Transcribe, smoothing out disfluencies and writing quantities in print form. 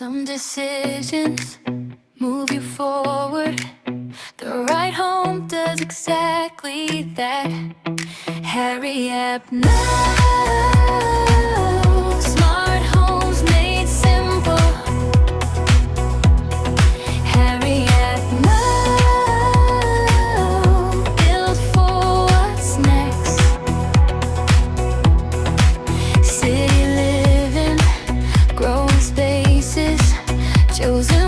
Some decisions move you forward. The right home does exactly that. Hurry up now. Smart homes made simple. Hurry up now. Build for what's next. City living, growing spaces, chosen